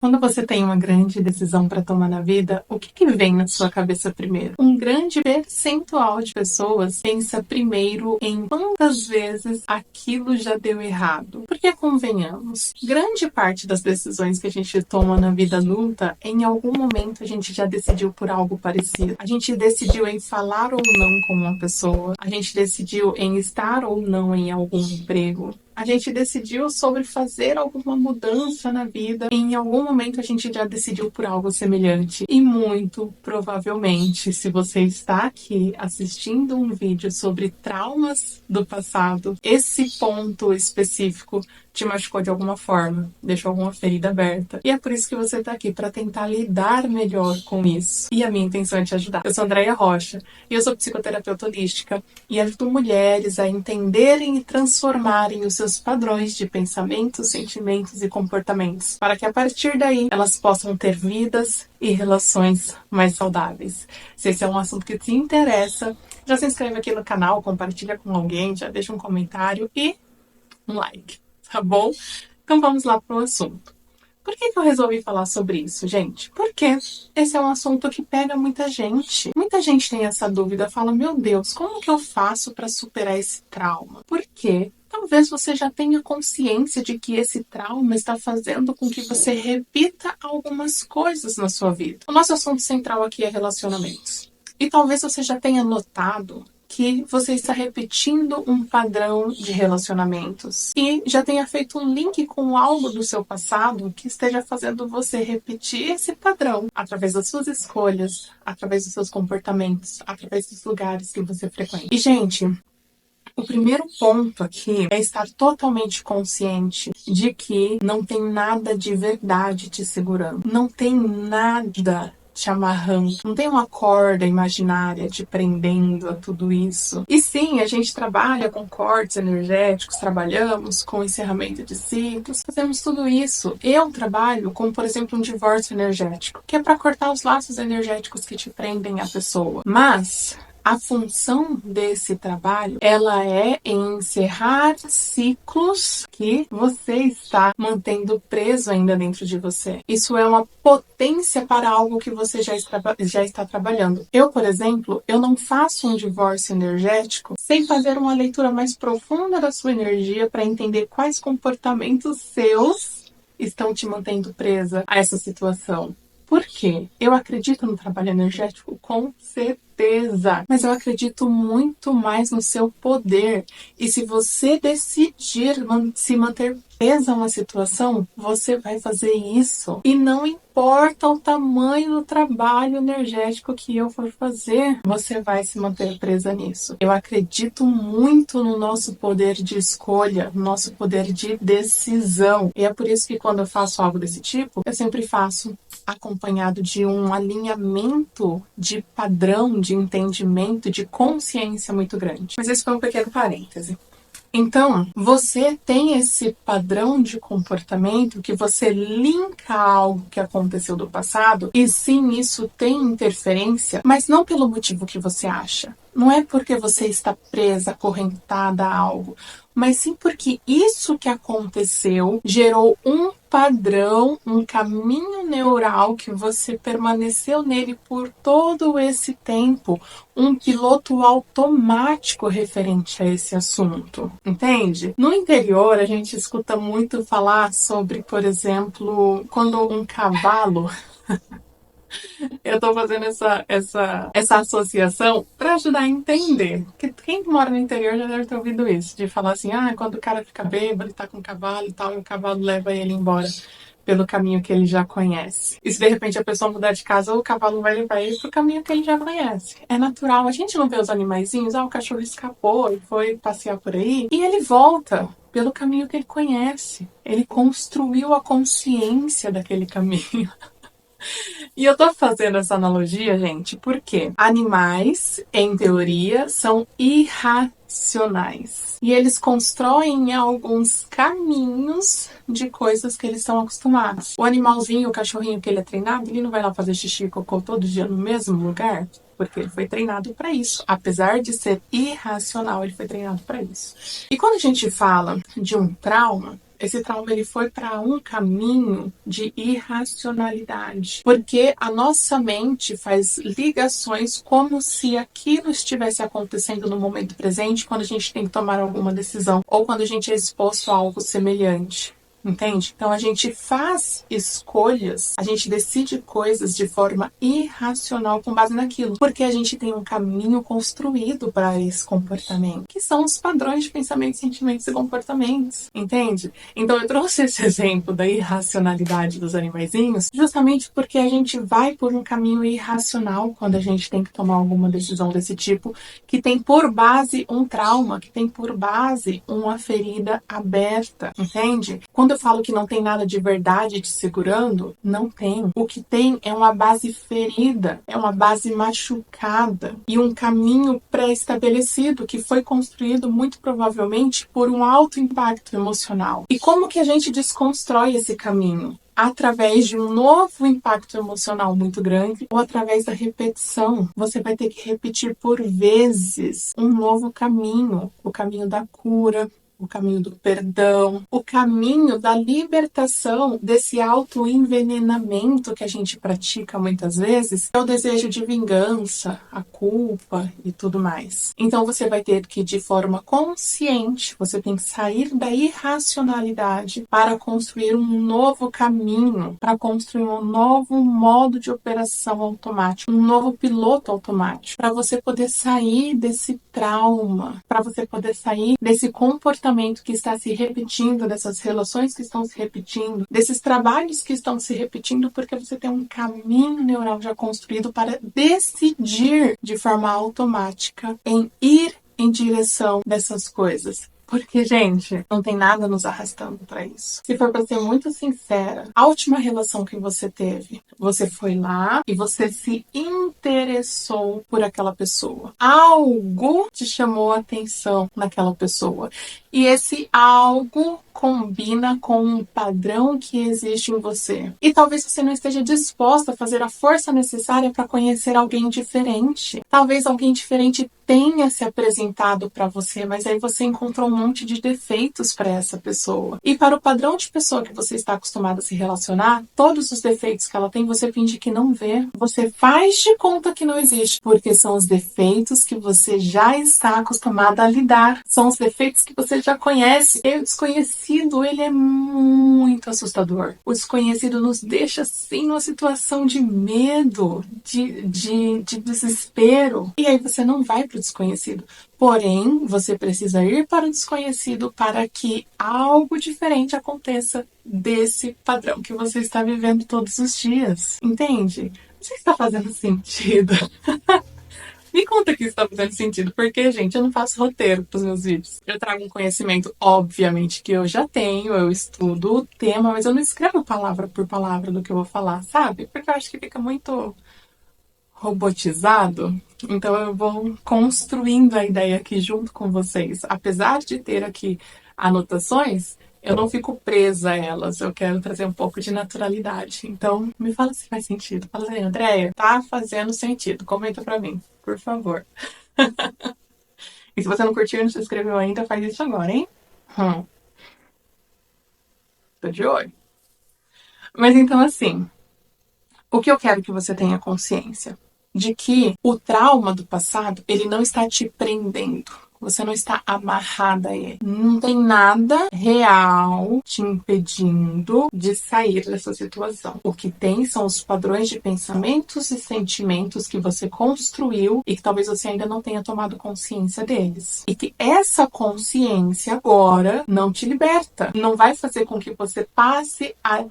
Quando você tem uma grande decisão para tomar na vida, o que vem na sua cabeça primeiro? Um grande percentual de pessoas pensa primeiro em quantas vezes aquilo já deu errado. Porque, convenhamos, grande parte das decisões que a gente toma na vida adulta, em algum momento a gente já decidiu por algo parecido. A gente decidiu em falar ou não com uma pessoa. A gente decidiu em estar ou não em algum emprego. A gente decidiu sobre fazer alguma mudança na vida. Em algum momento a gente já decidiu por algo semelhante. E muito provavelmente, se você está aqui assistindo um vídeo sobre traumas do passado, esse ponto específico te machucou de alguma forma, deixou alguma ferida aberta. E é por isso que você está aqui, para tentar lidar melhor com isso. E a minha intenção é te ajudar. Eu sou Andréia Rocha e eu sou psicoterapeuta holística e ajudo mulheres a entenderem e transformarem os seus padrões de pensamentos, sentimentos e comportamentos, para que a partir daí elas possam ter vidas e relações mais saudáveis. Se esse é um assunto que te interessa, já se inscreve aqui no canal, compartilha com alguém, já deixa um comentário e um like, tá bom? Então vamos lá para o assunto. Por que eu resolvi falar sobre isso, gente? Porque esse é um assunto que pega muita gente. Muita gente tem essa dúvida, fala, meu Deus, como que eu faço para superar esse trauma? Por quê? Talvez você já tenha consciência de que esse trauma está fazendo com que você repita algumas coisas na sua vida. O nosso assunto central aqui é relacionamentos. E talvez você já tenha notado que você está repetindo um padrão de relacionamentos e já tenha feito um link com algo do seu passado que esteja fazendo você repetir esse padrão através das suas escolhas, através dos seus comportamentos, através dos lugares que você frequenta. E, gente, o primeiro ponto aqui é estar totalmente consciente de que não tem nada de verdade te segurando. Não tem nada te amarrando. Não tem uma corda imaginária te prendendo a tudo isso. E sim, a gente trabalha com cortes energéticos, trabalhamos com encerramento de ciclos, fazemos tudo isso. Eu trabalho com, por exemplo, um divórcio energético, que é para cortar os laços energéticos que te prendem à pessoa. Mas a função desse trabalho, ela é encerrar ciclos que você está mantendo preso ainda dentro de você. Isso é uma potência para algo que você já está trabalhando. Eu, por exemplo, eu não faço um divórcio energético sem fazer uma leitura mais profunda da sua energia para entender quais comportamentos seus estão te mantendo presa a essa situação. Por quê? Eu acredito no trabalho energético, com certeza, mas eu acredito muito mais no seu poder. E se você decidir se manter presa a uma situação, você vai fazer isso. E não importa o tamanho do trabalho energético que eu for fazer, você vai se manter presa nisso. Eu acredito muito no nosso poder de escolha, no nosso poder de decisão. E é por isso que quando eu faço algo desse tipo, eu sempre faço acompanhado de um alinhamento de padrão, de entendimento, de consciência muito grande. Mas esse foi um pequeno parêntese. Então, você tem esse padrão de comportamento que você linka a algo que aconteceu do passado, e sim, isso tem interferência, mas não pelo motivo que você acha. Não é porque você está presa, acorrentada a algo, mas sim porque isso que aconteceu gerou um padrão, um caminho neural que você permaneceu nele por todo esse tempo, um piloto automático referente a esse assunto, entende? No interior, a gente escuta muito falar sobre, por exemplo, quando um cavalo... Eu tô fazendo essa associação para ajudar a entender. Porque quem mora no interior já deve ter ouvido isso. De falar assim, quando o cara fica bêbado, ele tá com o cavalo e tal, e o cavalo leva ele embora pelo caminho que ele já conhece. E se de repente a pessoa mudar de casa, o cavalo vai levar ele pro caminho que ele já conhece. É natural. A gente não vê os animaizinhos, o cachorro escapou e foi passear por aí, e ele volta pelo caminho que ele conhece. Ele construiu a consciência daquele caminho. E eu tô fazendo essa analogia, gente, porque animais, em teoria, são irracionais. E eles constroem alguns caminhos de coisas que eles estão acostumados. O animalzinho, o cachorrinho que ele é treinado, ele não vai lá fazer xixi e cocô todo dia no mesmo lugar, porque ele foi treinado para isso. Apesar de ser irracional, ele foi treinado para isso. E quando a gente fala de um trauma, Esse trauma ele foi para um caminho de irracionalidade, porque a nossa mente faz ligações como se aquilo estivesse acontecendo no momento presente, quando a gente tem que tomar alguma decisão ou quando a gente é exposto a algo semelhante. Entende? Então a gente faz escolhas, a gente decide coisas de forma irracional com base naquilo, porque a gente tem um caminho construído para esse comportamento, que são os padrões de pensamento, sentimentos e comportamentos. Entende? Então eu trouxe esse exemplo da irracionalidade dos animaizinhos, justamente porque a gente vai por um caminho irracional quando a gente tem que tomar alguma decisão desse tipo, que tem por base um trauma, que tem por base uma ferida aberta. Entende? Quando eu falo que não tem nada de verdade te segurando, não tem. O que tem é uma base ferida, é uma base machucada e um caminho pré-estabelecido que foi construído muito provavelmente por um alto impacto emocional. E como que a gente desconstrói esse caminho? Através de um novo impacto emocional muito grande ou através da repetição. Você vai ter que repetir por vezes um novo caminho, o caminho da cura, o caminho do perdão, o caminho da libertação desse autoenvenenamento que a gente pratica muitas vezes, é o desejo de vingança, a culpa e tudo mais. Então você vai ter que, de forma consciente, você tem que sair da irracionalidade para construir um novo caminho, para construir um novo modo de operação automático, um novo piloto automático, para você poder sair desse trauma, para você poder sair desse comportamento que está se repetindo, dessas relações que estão se repetindo, desses trabalhos que estão se repetindo, porque você tem um caminho neural já construído para decidir de forma automática em ir em direção dessas coisas. Porque, gente, não tem nada nos arrastando para isso. Se for para ser muito sincera, a última relação que você teve, você foi lá e você se interessou por aquela pessoa. Algo te chamou a atenção naquela pessoa. E esse algo combina com um padrão que existe em você. E talvez você não esteja disposta a fazer a força necessária para conhecer alguém diferente. Talvez alguém diferente tenha se apresentado para você, mas aí você encontrou um monte de defeitos para essa pessoa. E para o padrão de pessoa que você está acostumado a se relacionar, todos os defeitos que ela tem, você finge que não vê. Você faz de conta que não existe, porque são os defeitos que você já está acostumada a lidar. São os defeitos que você já conhece. E o desconhecido, ele é muito assustador. O desconhecido nos deixa, assim, numa situação de medo, de desespero. E aí você não vai para o desconhecido. Porém, você precisa ir para o desconhecido para que algo diferente aconteça desse padrão que você está vivendo todos os dias. Entende? Não sei se está fazendo sentido. Me conta que está fazendo sentido, porque, gente, eu não faço roteiro para os meus vídeos. Eu trago um conhecimento, obviamente, que eu já tenho, eu estudo o tema, mas eu não escrevo palavra por palavra do que eu vou falar, sabe? Porque eu acho que fica muito robotizado. Então eu vou construindo a ideia aqui junto com vocês. Apesar de ter aqui anotações, eu não fico presa a elas. Eu quero trazer um pouco de naturalidade. Então, me fala se faz sentido. Fala aí, Andréia, tá fazendo sentido. Comenta pra mim, por favor. E se você não curtiu e não se inscreveu ainda, faz isso agora, hein? Tô de olho. Mas então, assim, o que eu quero que você tenha consciência? De que o trauma do passado, ele não está te prendendo. Você não está amarrada a ele. Não tem nada real te impedindo de sair dessa situação. O que tem são os padrões de pensamentos e sentimentos que você construiu e que talvez você ainda não tenha tomado consciência deles. E que essa consciência agora não te liberta. Não vai fazer com que você passe a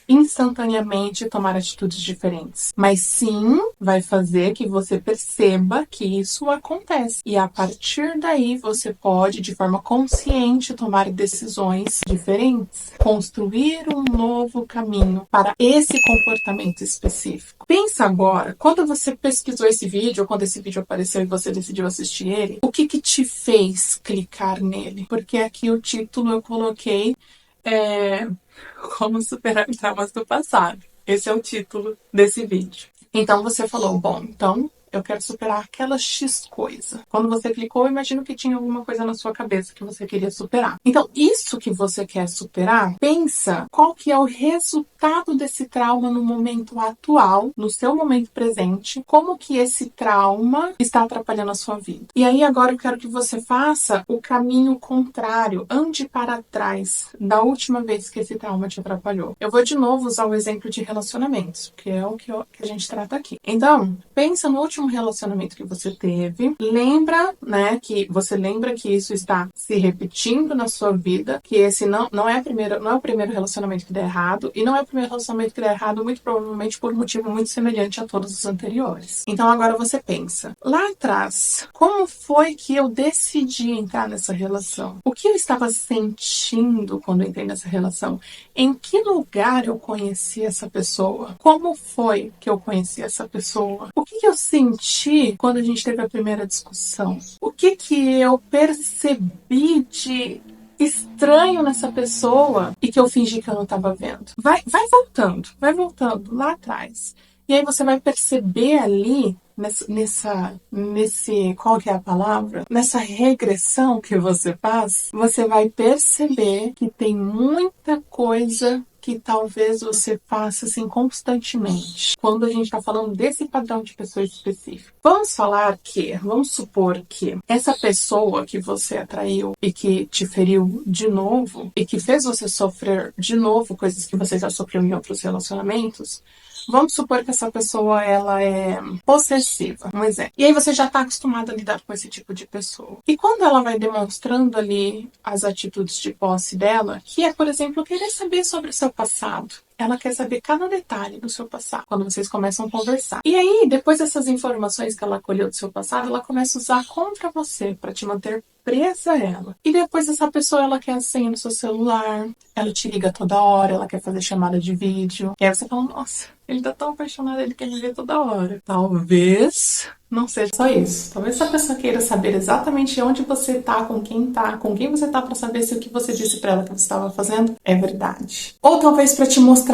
instantaneamente tomar atitudes diferentes, mas sim vai fazer que você perceba que isso acontece e a partir daí você pode de forma consciente tomar decisões diferentes, construir um novo caminho para esse comportamento específico. Pensa agora, quando você pesquisou esse vídeo, ou quando esse vídeo apareceu e você decidiu assistir ele, o que te fez clicar nele? Porque aqui o título eu coloquei como superar traumas do passado. Esse é o título desse vídeo. Então você falou, bom, então eu quero superar aquela X coisa. Quando você clicou, imagino que tinha alguma coisa na sua cabeça que você queria superar. Então, isso que você quer superar, pensa qual que é o resultado desse trauma no momento atual, no seu momento presente, como que esse trauma está atrapalhando a sua vida. E aí agora eu quero que você faça o caminho contrário, ande para trás da última vez que esse trauma te atrapalhou. Eu vou de novo usar o exemplo de relacionamentos, que é o que a gente trata aqui. Então, pensa no último relacionamento que você teve, lembra, né, que você lembra que isso está se repetindo na sua vida, que esse não é o primeiro relacionamento que dá errado, e não é o primeiro relacionamento que dá errado, muito provavelmente por um motivo muito semelhante a todos os anteriores. Então agora você pensa, lá atrás, como foi que eu decidi entrar nessa relação? O que eu estava sentindo quando eu entrei nessa relação? Em que lugar eu conheci essa pessoa? Como foi que eu conheci essa pessoa? O que eu senti quando a gente teve a primeira discussão? O que eu percebi de estranho nessa pessoa e que eu fingi que eu não estava vendo? Vai voltando lá atrás. E aí você vai perceber ali, qual que é a palavra? Nessa regressão que você faz, você vai perceber que tem muita coisa que talvez você faça assim constantemente, quando a gente está falando desse padrão de pessoa específica. Vamos supor que essa pessoa que você atraiu e que te feriu de novo e que fez você sofrer de novo coisas que você já sofreu em outros relacionamentos, vamos supor que essa pessoa, ela é possessiva, um exemplo. E aí você já está acostumado a lidar com esse tipo de pessoa. E quando ela vai demonstrando ali as atitudes de posse dela, que é, por exemplo, querer saber sobre o seu passado. Ela quer saber cada detalhe do seu passado, quando vocês começam a conversar. E aí, depois dessas informações que ela colheu do seu passado, ela começa a usar contra você, para te manter presa a ela. E depois essa pessoa, ela quer a senha no seu celular, ela te liga toda hora, ela quer fazer chamada de vídeo. E aí você fala, nossa, ele tá tão apaixonado, ele quer me ver toda hora. Talvez não seja só isso. Talvez essa pessoa queira saber exatamente onde você tá, com quem você tá, para saber se o que você disse para ela que você estava fazendo é verdade. Ou talvez para te mostrar,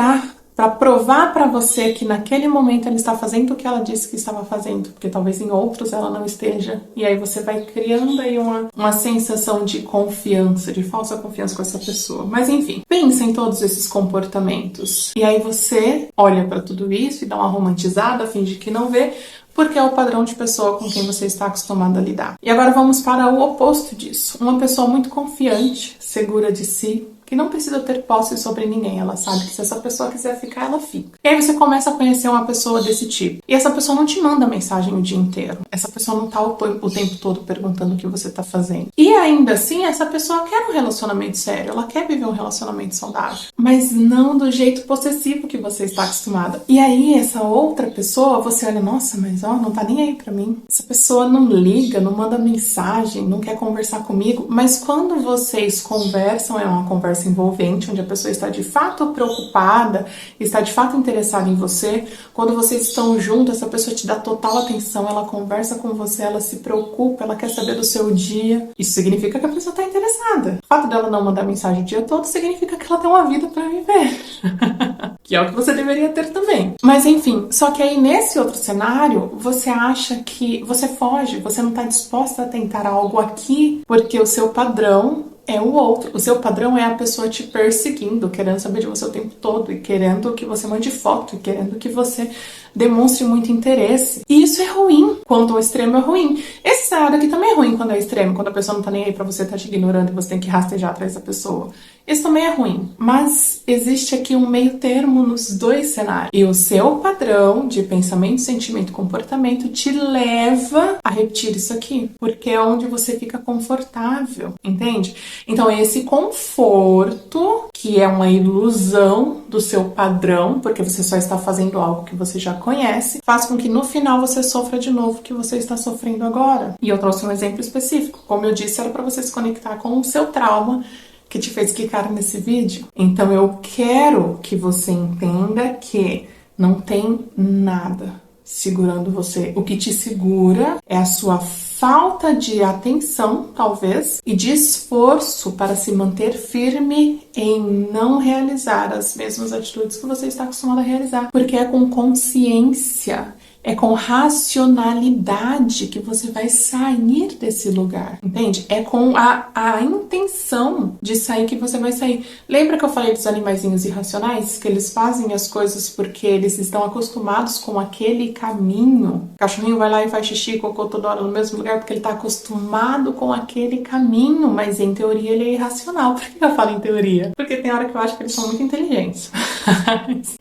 para provar para você que naquele momento ela está fazendo o que ela disse que estava fazendo, porque talvez em outros ela não esteja. E aí você vai criando aí uma sensação de confiança, de falsa confiança com essa pessoa. Mas enfim, pensa em todos esses comportamentos. E aí você olha para tudo isso e dá uma romantizada, finge que não vê, porque é o padrão de pessoa com quem você está acostumado a lidar. E agora vamos para o oposto disso. Uma pessoa muito confiante, segura de si, que não precisa ter posse sobre ninguém. Ela sabe que se essa pessoa quiser ficar, ela fica. E aí você começa a conhecer uma pessoa desse tipo. E essa pessoa não te manda mensagem o dia inteiro. Essa pessoa não tá o tempo todo perguntando o que você tá fazendo. E ainda assim, essa pessoa quer um relacionamento sério. Ela quer viver um relacionamento saudável. Mas não do jeito possessivo que você está acostumada. E aí, essa outra pessoa, você olha, nossa, mas ó, não tá nem aí pra mim. Essa pessoa não liga, não manda mensagem, não quer conversar comigo. Mas quando vocês conversam, é uma conversa envolvente, onde a pessoa está de fato preocupada, está de fato interessada em você. Quando vocês estão juntos, essa pessoa te dá total atenção, ela conversa com você, ela se preocupa, ela quer saber do seu dia. Isso significa que a pessoa está interessada. O fato dela não mandar mensagem o dia todo significa que ela tem uma vida para viver. Que é o que você deveria ter também. Mas enfim, só que aí nesse outro cenário, você acha que você foge, você não está disposta a tentar algo aqui, porque o seu padrão é o outro. O seu padrão é a pessoa te perseguindo, querendo saber de você o tempo todo, e querendo que você mande foto, e querendo que você demonstre muito interesse. E isso é ruim, quando o extremo é ruim. Esse cenário aqui também é ruim quando é extremo, quando a pessoa não tá nem aí pra você, tá te ignorando e você tem que rastejar atrás da pessoa. Esse também é ruim. Mas existe aqui um meio termo nos dois cenários. E o seu padrão de pensamento, sentimento e comportamento te leva a repetir isso aqui. Porque é onde você fica confortável, entende? Então esse conforto, que é uma ilusão do seu padrão, porque você só está fazendo algo que você já conhece, faz com que no final você sofra de novo o que você está sofrendo agora. E eu trouxe um exemplo específico. Como eu disse, era para você se conectar com o seu trauma, que te fez clicar nesse vídeo. Então eu quero que você entenda que não tem nada segurando você. O que te segura é a sua falta de atenção, talvez, e de esforço para se manter firme em não realizar as mesmas atitudes que você está acostumado a realizar. Porque é com consciência, É com racionalidade que você vai sair desse lugar, entende? É com a intenção de sair que você vai sair. Lembra que eu falei dos animaizinhos irracionais? Que eles fazem as coisas porque eles estão acostumados com aquele caminho. O cachorrinho vai lá e faz xixi e cocô toda hora no mesmo lugar porque ele está acostumado com aquele caminho, mas em teoria ele é irracional. Por que eu falo em teoria? Porque tem hora que eu acho que eles são muito inteligentes.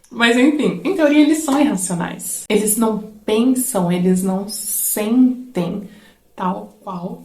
Mas enfim, em teoria eles são irracionais. Eles não pensam, eles não sentem tal qual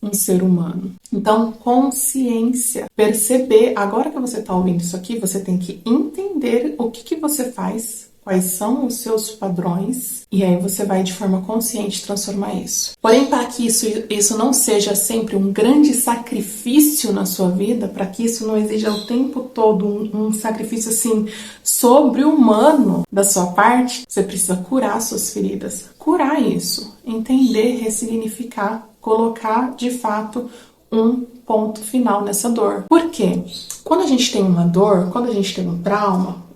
um ser humano. Então, consciência, perceber. Agora que você está ouvindo isso aqui, você tem que entender o que você faz, quais são os seus padrões, e aí você vai de forma consciente transformar isso. Porém, para que isso não seja sempre um grande sacrifício na sua vida, para que isso não exija o tempo todo um sacrifício assim sobre-humano da sua parte, você precisa curar suas feridas. Curar isso, entender, ressignificar, colocar de fato um ponto final nessa dor. Por quê? Quando a gente tem uma dor, quando a gente tem um trauma,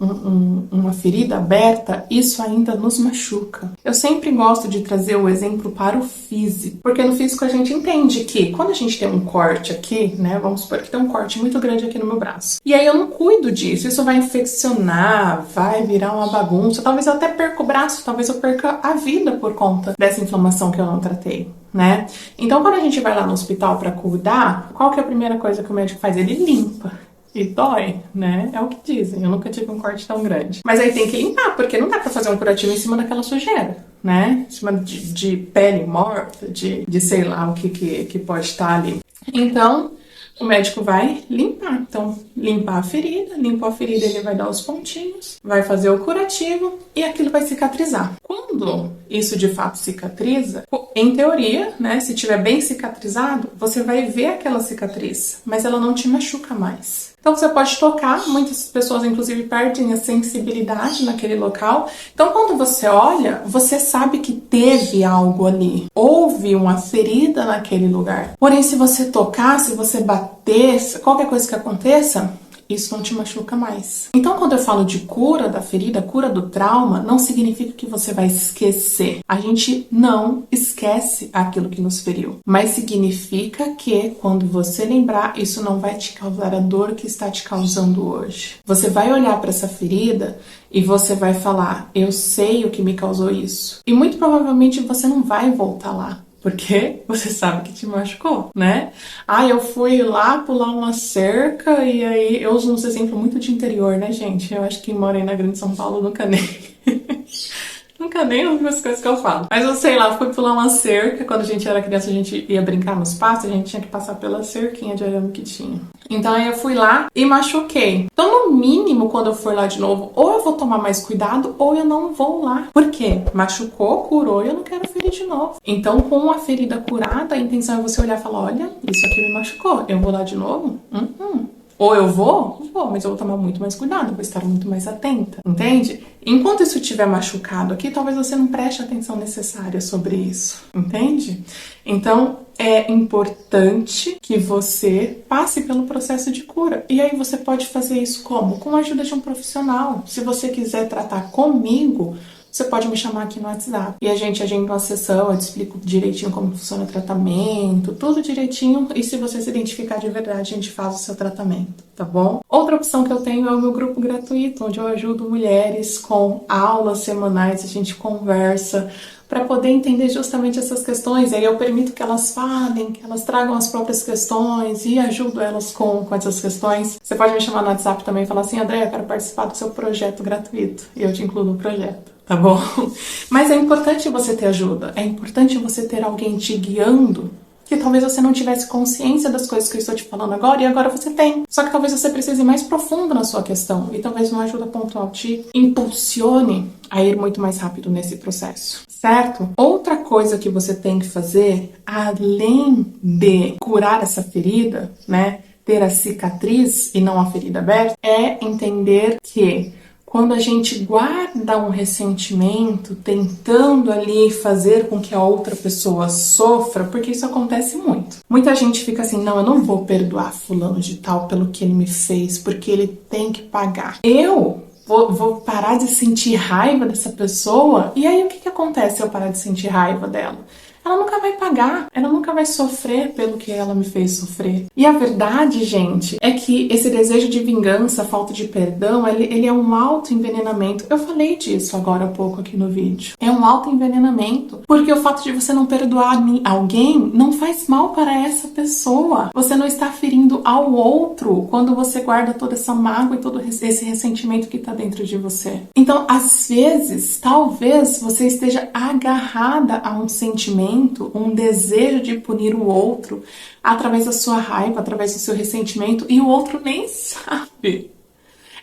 uma ferida aberta, isso ainda nos machuca. Eu sempre gosto de trazer o exemplo para o físico, porque no físico a gente entende que quando a gente tem um corte aqui, né, vamos supor que tem um corte muito grande aqui no meu braço, e aí eu não cuido disso, isso vai infeccionar, vai virar uma bagunça, talvez eu até perca o braço, talvez eu perca a vida por conta dessa inflamação que eu não tratei, né? Então quando a gente vai lá no hospital para cuidar, qual que é a primeira coisa que o médico faz? Ele limpa. E dói, né? É o que dizem. Eu nunca tive um corte tão grande. Mas aí tem que limpar, porque não dá pra fazer um curativo em cima daquela sujeira, né? Em cima de pele morta, de sei lá o que pode estar ali. Então, o médico vai limpar. Então, limpar a ferida. Limpou a ferida, ele vai dar os pontinhos, vai fazer o curativo e aquilo vai cicatrizar. Quando isso de fato cicatriza, em teoria, né, se tiver bem cicatrizado, você vai ver aquela cicatriz, mas ela não te machuca mais. Então você pode tocar, muitas pessoas inclusive perdem a sensibilidade naquele local. Então quando você olha, você sabe que teve algo ali, houve uma ferida naquele lugar. Porém, se você tocar, se você bater, qualquer coisa que aconteça, isso não te machuca mais. Então, quando eu falo de cura da ferida, cura do trauma, não significa que você vai esquecer. A gente não esquece aquilo que nos feriu. Mas significa que, quando você lembrar, isso não vai te causar a dor que está te causando hoje. Você vai olhar para essa ferida e você vai falar, eu sei o que me causou isso. E muito provavelmente você não vai voltar lá. Porque você sabe que te machucou, né? Ah, eu fui lá pular uma cerca e aí... Eu uso uns exemplos muito de interior, né, gente? Eu acho que quem mora aí na Grande São Paulo nunca nem... Nunca nem ouvi as coisas que eu falo. Mas eu sei lá, fui pular uma cerca. Quando a gente era criança, a gente ia brincar nos pastos, a gente tinha que passar pela cerquinha de arame que tinha. Então aí eu fui lá e machuquei. Então, no mínimo, quando eu for lá de novo, ou eu vou tomar mais cuidado, ou eu não vou lá. Por quê? Machucou, curou e eu não quero ferir de novo. Então, com a ferida curada, a intenção é você olhar e falar, olha, isso aqui me machucou. Eu vou lá de novo? Ou eu vou, mas eu vou tomar muito mais cuidado, vou estar muito mais atenta, entende? Enquanto isso estiver machucado aqui, talvez você não preste a atenção necessária sobre isso, entende? Então, é importante que você passe pelo processo de cura. E aí você pode fazer isso como? Com a ajuda de um profissional. Se você quiser tratar comigo, você pode me chamar aqui no WhatsApp. E a gente agenda uma sessão, eu te explico direitinho como funciona o tratamento, tudo direitinho. E se você se identificar de verdade, a gente faz o seu tratamento, tá bom? Outra opção que eu tenho é o meu grupo gratuito, onde eu ajudo mulheres com aulas semanais, a gente conversa para poder entender justamente essas questões. E aí eu permito que elas falem, que elas tragam as próprias questões e ajudo elas com essas questões. Você pode me chamar no WhatsApp também e falar assim, André, eu quero participar do seu projeto gratuito. E eu te incluo no projeto. Tá bom? Mas é importante você ter ajuda, é importante você ter alguém te guiando, que talvez você não tivesse consciência das coisas que eu estou te falando agora, e agora você tem. Só que talvez você precise ir mais profundo na sua questão, e talvez uma ajuda pontual te impulsione a ir muito mais rápido nesse processo, certo? Outra coisa que você tem que fazer, além de curar essa ferida, né, ter a cicatriz e não a ferida aberta, é entender que quando a gente guarda um ressentimento, tentando ali fazer com que a outra pessoa sofra, porque isso acontece muito. Muita gente fica assim, não, eu não vou perdoar fulano de tal pelo que ele me fez, porque ele tem que pagar. Eu vou parar de sentir raiva dessa pessoa, e aí o que acontece se eu parar de sentir raiva dela? Ela nunca vai pagar, ela nunca vai sofrer pelo que ela me fez sofrer. E a verdade, gente, é que esse desejo de vingança, falta de perdão, ele é um autoenvenenamento. Eu falei disso agora há pouco aqui no vídeo. É um autoenvenenamento, porque o fato de você não perdoar alguém não faz mal para essa pessoa. Você não está ferindo ao outro quando você guarda toda essa mágoa e todo esse ressentimento que está dentro de você. Então, às vezes, talvez você esteja agarrada a um sentimento, um desejo de punir o outro através da sua raiva, através do seu ressentimento, e o outro nem sabe.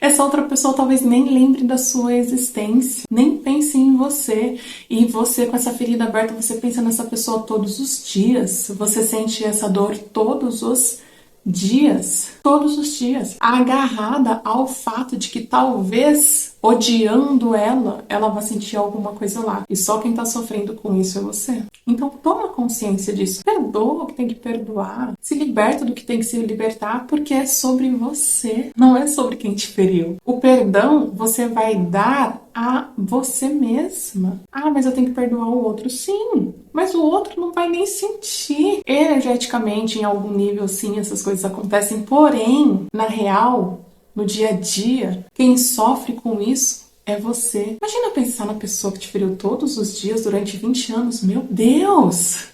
Essa outra pessoa talvez nem lembre da sua existência, nem pense em você. E você, com essa ferida aberta, você pensa nessa pessoa todos os dias. Você sente essa dor todos os dias. Todos os dias. Agarrada ao fato de que talvez, odiando ela vai sentir alguma coisa lá. E só quem tá sofrendo com isso é você. Então toma consciência disso. Perdoa o que tem que perdoar. Se liberta do que tem que se libertar, porque é sobre você. Não é sobre quem te feriu. O perdão você vai dar a você mesma. Ah, mas eu tenho que perdoar o outro. Sim, mas o outro não vai nem sentir. Energeticamente, em algum nível, sim, essas coisas acontecem. Porém, na real, no dia a dia, quem sofre com isso é você. Imagina pensar na pessoa que te feriu todos os dias durante 20 anos. Meu Deus!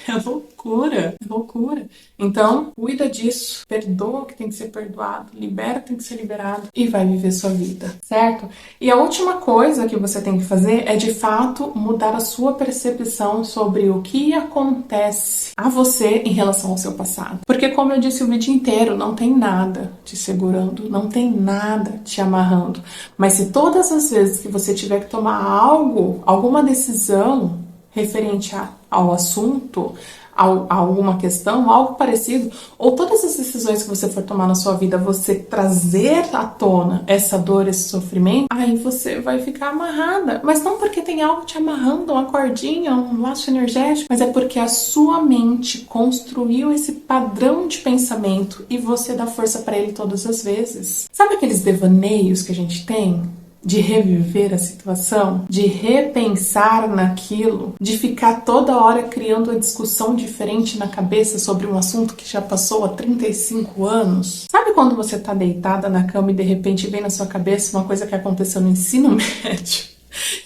É loucura, é loucura. Então, cuida disso, perdoa o que tem que ser perdoado, libera o que tem que ser liberado e vai viver sua vida, certo? E a última coisa que você tem que fazer é, de fato, mudar a sua percepção sobre o que acontece a você em relação ao seu passado. Porque, como eu disse o vídeo inteiro, não tem nada te segurando, não tem nada te amarrando. Mas se todas as vezes que você tiver que tomar alguma decisão referente ao assunto, a alguma questão, algo parecido, ou todas as decisões que você for tomar na sua vida, você trazer à tona essa dor, esse sofrimento, aí você vai ficar amarrada. Mas não porque tem algo te amarrando, uma cordinha, um laço energético, mas é porque a sua mente construiu esse padrão de pensamento e você dá força para ele todas as vezes. Sabe aqueles devaneios que a gente tem? De reviver a situação, de repensar naquilo, de ficar toda hora criando uma discussão diferente na cabeça sobre um assunto que já passou há 35 anos. Sabe quando você tá deitada na cama e de repente vem na sua cabeça uma coisa que aconteceu no ensino médio?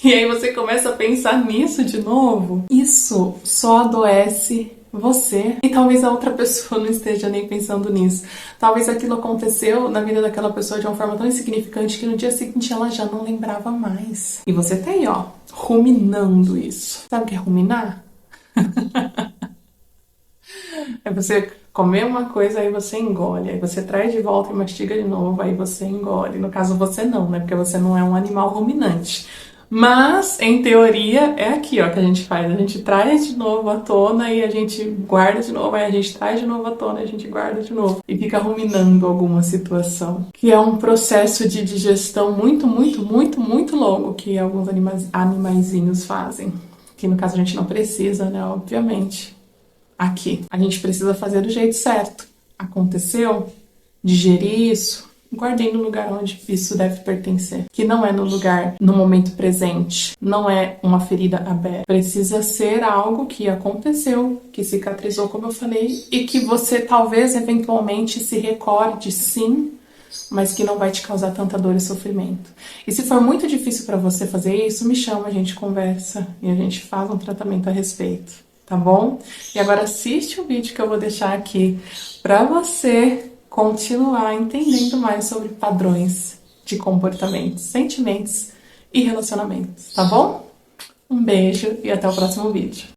E aí você começa a pensar nisso de novo? Isso só adoece você e talvez a outra pessoa não esteja nem pensando nisso. Talvez aquilo aconteceu na vida daquela pessoa de uma forma tão insignificante que no dia seguinte ela já não lembrava mais. E você tá aí, ó, ruminando isso. Sabe o que é ruminar? É você comer uma coisa, aí você engole, aí você traz de volta e mastiga de novo, aí você engole. No caso você não, né? Porque você não é um animal ruminante. Mas, em teoria, é aqui, ó, que a gente faz. A gente traz de novo à tona e a gente guarda de novo, aí a gente traz de novo à tona e a gente guarda de novo. E fica ruminando alguma situação. Que é um processo de digestão muito, muito, muito, muito longo que alguns animaizinhos fazem. Que no caso a gente não precisa, né, obviamente. Aqui. A gente precisa fazer do jeito certo. Aconteceu? Digerir isso? Guardei no lugar onde isso deve pertencer. Que não é no lugar, no momento presente. Não é uma ferida aberta. Precisa ser algo que aconteceu, que cicatrizou, como eu falei, e que você talvez, eventualmente, se recorde, sim, mas que não vai te causar tanta dor e sofrimento. E se for muito difícil para você fazer isso, me chama, a gente conversa e a gente faz um tratamento a respeito, tá bom? E agora assiste o vídeo que eu vou deixar aqui para você continuar entendendo mais sobre padrões de comportamentos, sentimentos e relacionamentos, tá bom? Um beijo e até o próximo vídeo.